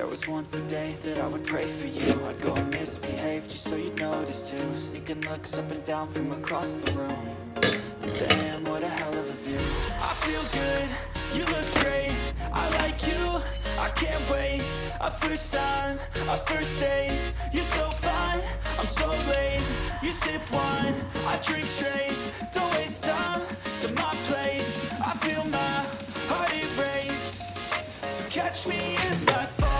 There was once a day that I would pray for you. I'd go and misbehave just so you'd notice too. Sneaking looks up and down from across the room. Damn, what a hell of a view. I feel good, you look great. I like you, I can't wait. A first time, a first date. You're so fine, I'm so late. You sip wine, I drink straight. Don't waste time to my place. I feel my heart erase. So catch me if I fall.